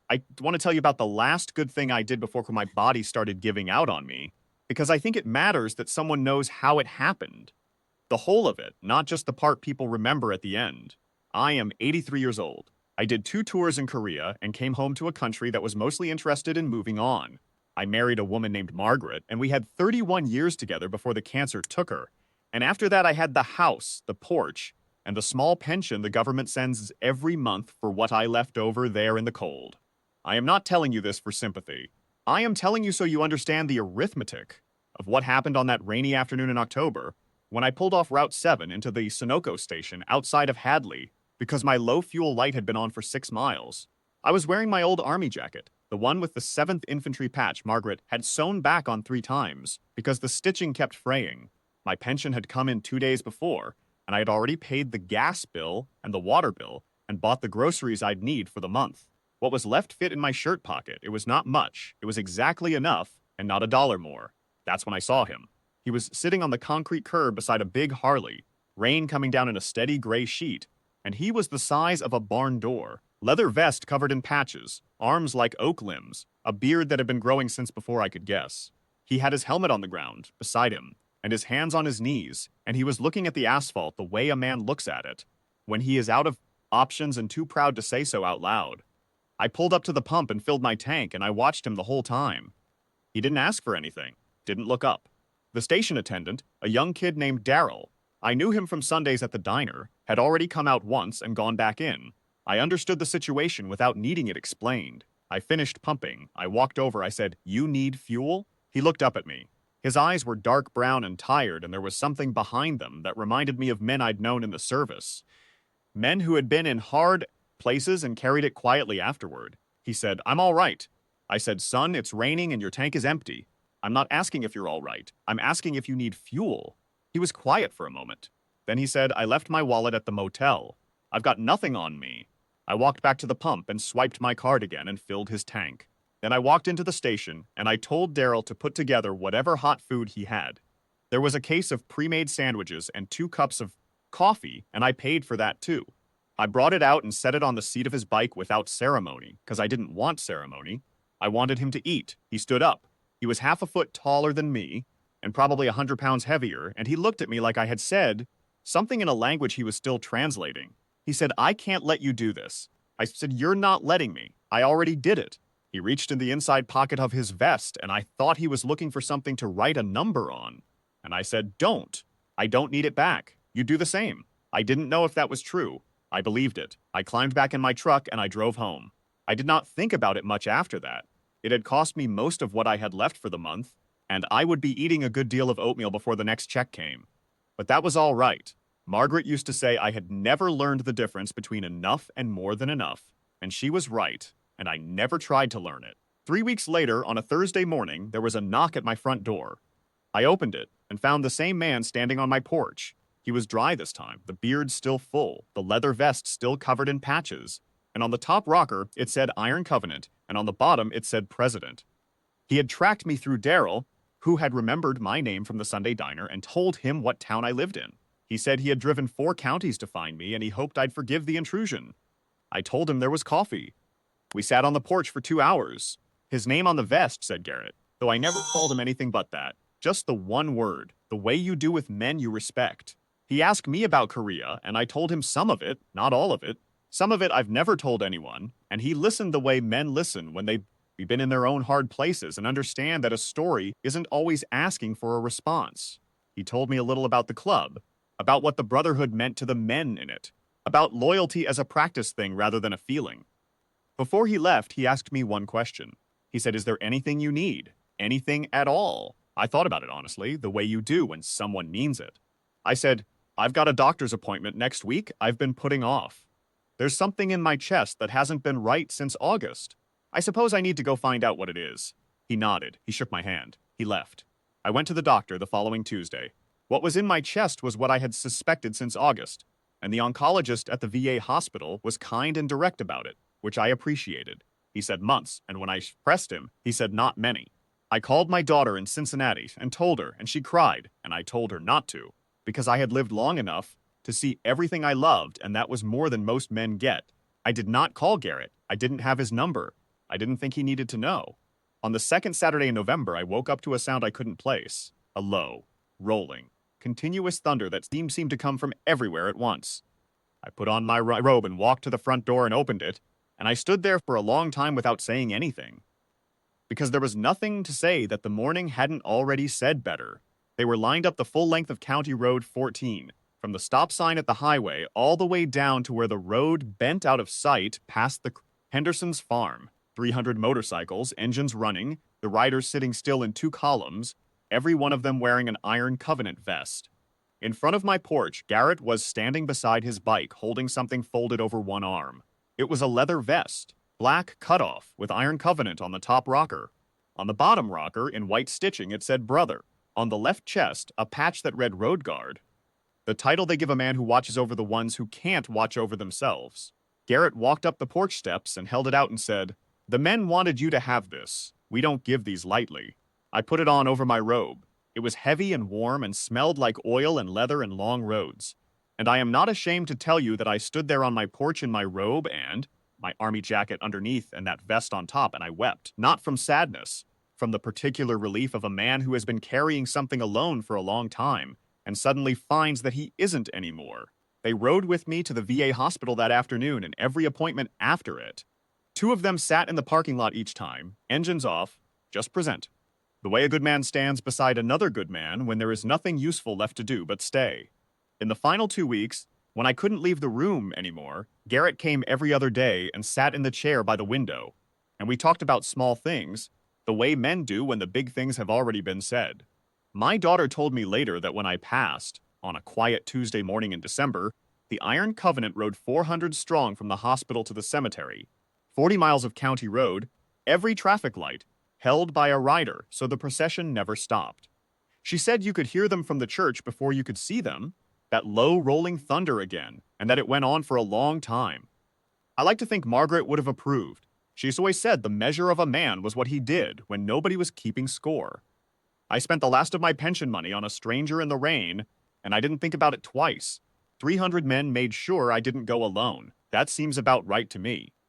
I want to tell you about the last good thing I did before my body started giving out on me, because I think it matters that someone knows how it happened. The whole of it, not just the part people remember at the end. I am 83 years old. I did 2 tours in Korea and came home to a country that was mostly interested in moving on. I married a woman named Margaret, and we had 31 years together before the cancer took her. And after that, I had the house, the porch, and the small pension the government sends every month for what I left over there in the cold. I am not telling you this for sympathy. I am telling you so you understand the arithmetic of what happened on that rainy afternoon in October when I pulled off Route 7 into the Sunoco station outside of Hadley because my low fuel light had been on for 6 miles. I was wearing my old army jacket, the one with the 7th Infantry patch Margaret had sewn back on 3 times because the stitching kept fraying. My pension had come in 2 days before, and I had already paid the gas bill and the water bill and bought the groceries I'd need for the month. What was left fit in my shirt pocket. It was not much. It was exactly enough, and not a dollar more. That's when I saw him. He was sitting on the concrete curb beside a big Harley, rain coming down in a steady gray sheet, and he was the size of a barn door. Leather vest covered in patches, arms like oak limbs, a beard that had been growing since before I could guess. He had his helmet on the ground, beside him, and his hands on his knees, and he was looking at the asphalt the way a man looks at it, when he is out of options and too proud to say so out loud. I pulled up to the pump and filled my tank, and I watched him the whole time. He didn't ask for anything, didn't look up. The station attendant, a young kid named Daryl, I knew him from Sundays at the diner, had already come out once and gone back in. I understood the situation without needing it explained. I finished pumping. I walked over. I said, "You need fuel?" He looked up at me. His eyes were dark brown and tired, and there was something behind them that reminded me of men I'd known in the service. Men who had been in hard places and carried it quietly afterward. He said, "I'm all right." I said, "Son, it's raining and your tank is empty. I'm not asking if you're all right. I'm asking if you need fuel." He was quiet for a moment. Then he said, "I left my wallet at the motel. I've got nothing on me." I walked back to the pump and swiped my card again and filled his tank. Then I walked into the station and I told Daryl to put together whatever hot food he had. There was a case of pre-made sandwiches and 2 cups of coffee, and I paid for that too. I brought it out and set it on the seat of his bike without ceremony, because I didn't want ceremony. I wanted him to eat. He stood up. He was half a foot taller than me, and probably 100 pounds heavier, and he looked at me like I had said something in a language he was still translating. He said, "I can't let you do this." I said, "You're not letting me. I already did it." He reached in the inside pocket of his vest, and I thought he was looking for something to write a number on. And I said, "Don't. I don't need it back. You do the same." I didn't know if that was true. I believed it. I climbed back in my truck and I drove home. I did not think about it much after that. It had cost me most of what I had left for the month, and I would be eating a good deal of oatmeal before the next check came. But that was all right. Margaret used to say I had never learned the difference between enough and more than enough, and she was right, and I never tried to learn it. 3 weeks later, on a Thursday morning, there was a knock at my front door. I opened it and found the same man standing on my porch. He was dry this time, the beard still full, the leather vest still covered in patches, and on the top rocker it said Iron Covenant, and on the bottom it said President. He had tracked me through Daryl, who had remembered my name from the Sunday diner and told him what town I lived in. He said he had driven 4 counties to find me and he hoped I'd forgive the intrusion. I told him there was coffee. We sat on the porch for 2 hours. His name on the vest said Garrett, though I never called him anything but that. Just the one word, the way you do with men you respect. He asked me about Korea, and I told him some of it, not all of it. Some of it I've never told anyone, and he listened the way men listen when they've been in their own hard places and understand that a story isn't always asking for a response. He told me a little about the club, about what the brotherhood meant to the men in it, about loyalty as a practice thing rather than a feeling. Before he left, he asked me one question. He said, "Is there anything you need? Anything at all?" I thought about it honestly, the way you do when someone means it. I said, "I've got a doctor's appointment next week I've been putting off. There's something in my chest that hasn't been right since August. I suppose I need to go find out what it is." He nodded. He shook my hand. He left. I went to the doctor the following Tuesday. What was in my chest was what I had suspected since August, and the oncologist at the VA hospital was kind and direct about it, which I appreciated. He said months, and when I pressed him, he said not many. I called my daughter in Cincinnati and told her, and she cried, and I told her not to, because I had lived long enough to see everything I loved, and that was more than most men get. I did not call Garrett. I didn't have his number. I didn't think he needed to know. On the second Saturday in November, I woke up to a sound I couldn't place. A low, rolling, continuous thunder that seemed to come from everywhere at once. I put on my robe and walked to the front door and opened it, and I stood there for a long time without saying anything. Because there was nothing to say that the morning hadn't already said better. They were lined up the full length of County Road 14, from the stop sign at the highway all the way down to where the road bent out of sight past the Henderson's farm. 300 motorcycles, engines running, the riders sitting still in two columns, every one of them wearing an Iron Covenant vest. In front of my porch, Garrett was standing beside his bike, holding something folded over one arm. It was a leather vest, black cutoff, with Iron Covenant on the top rocker. On the bottom rocker, in white stitching, it said Brother. On the left chest, a patch that read Road Guard. The title they give a man who watches over the ones who can't watch over themselves. Garrett walked up the porch steps and held it out and said, "The men wanted you to have this. We don't give these lightly." I put it on over my robe. It was heavy and warm and smelled like oil and leather and long roads. And I am not ashamed to tell you that I stood there on my porch in my robe and my army jacket underneath and that vest on top, and I wept, not from sadness, from the particular relief of a man who has been carrying something alone for a long time and suddenly finds that he isn't anymore. They rode with me to the VA hospital that afternoon and every appointment after it. Two of them sat in the parking lot each time, engines off, just present. The way a good man stands beside another good man when there is nothing useful left to do but stay. In the final 2 weeks, when I couldn't leave the room anymore, Garrett came every other day and sat in the chair by the window, and we talked about small things, the way men do when the big things have already been said. My daughter told me later that when I passed, on a quiet Tuesday morning in December, the Iron Covenant rode 400 strong from the hospital to the cemetery, 40 miles of county road, every traffic light, held by a rider, so the procession never stopped. She said you could hear them from the church before you could see them, that low rolling thunder again, and that it went on for a long time. I like to think Margaret would have approved. She's always said the measure of a man was what he did when nobody was keeping score. I spent the last of my pension money on a stranger in the rain, and I didn't think about it twice. 300 men made sure I didn't go alone. That seems about right to me.